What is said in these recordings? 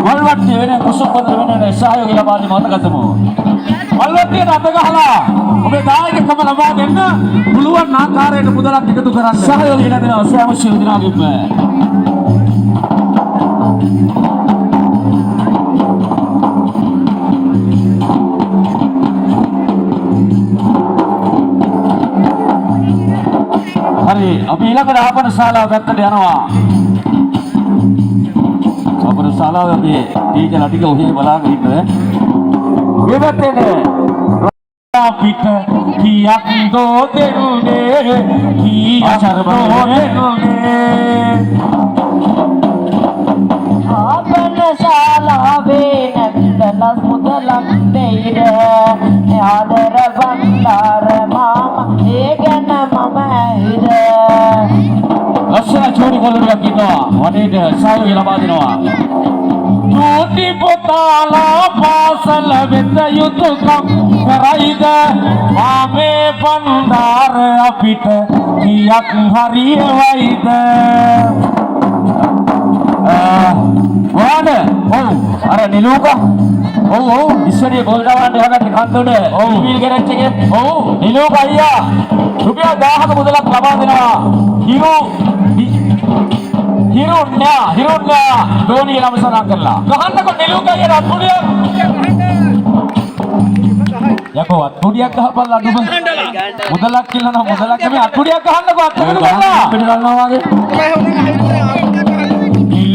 වල්වට්ටිය වෙන කුසුම්බද වෙන සහයෝගය ලබා දී මතක ගතමු. වල්වට්ටියට අත ගහලා ඔබේ දායකකම ලබා දෙන්න පුළුවන් ආකාරයට මුදලක් එකතු කරන්න සහයෝගය ලැබෙනවා සෑම සියලු දෙනාගේම. හරි අපි ඊළඟට ආපන ශාලාව පැත්තට යනවා. අපේ ශාලාවේ අපි ටීචර්ලා ටික ඔහේ බලාගෙන ඉන්න. මේ පැත්තේ පිට කීයක් දෝ දෙනුනේ කීයක් දෝ දෙනුනේ ආපන ශාලාවේ නැත්තල මුදලක් දෙයිද ආදර බණ්ඩාර මාමා ඒ ගැන මම ඇහිද ලස්සන චෝරි කොල්ලෙක් ඉන්නවා වටේට සහයෝගය ලබා දෙනවා. චෝටි පොතාලා පාසල වෙත යුතුයකම් කරයිද ආමේ බණ්ඩාර අපිට කීයක් හරියවයිද වාද අර නිලුකා ඉස්සරිය ගෝල් දාන්න යනට කන්දොඩ ඊවිල් ගෑරේජ් එකේ නිලුකා අයියා රුපියල් 1000ක මුදලක් ලබා දෙනවා. හිරුන්නා ධෝනිය නමසනා කරලා ගහන්නකො නිලුකා අයියා අත්පුඩිය යකෝ අත්පුඩියක් ගහපල්ලා අඩුම මුදලක් කියලා නම් මුදලක් නෙමෙයි අත්පුඩියක් ගහන්නකො අත්පුඩිය ගහලා පිට ගන්නවා වගේ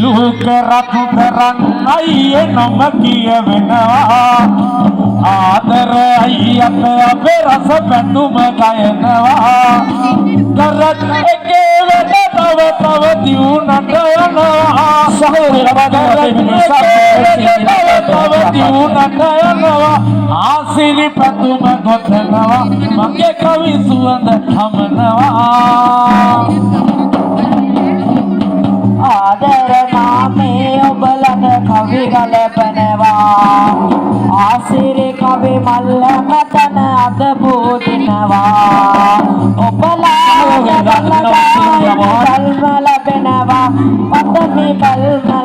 ලුක රතු කරන් අයියේ නම කියවෙනවා ආදර අයියත් අපේ රස බැඳුම ගයනවා කරත් එකේ වෙත තව දියුණට යනවා සහෝදර තව දියුණට යනවා ආසිරි පැතුම ගොතනවා මගේ කවි සුවඳ හමනවා ආදර නාමේ ඔබලට කවි ගලපනවා ආසිරි කවි මල්ල මතන අද පූදිනවා ඔබලා ගලපනවා බල්ම ලැබෙනවා පතමි බල්ම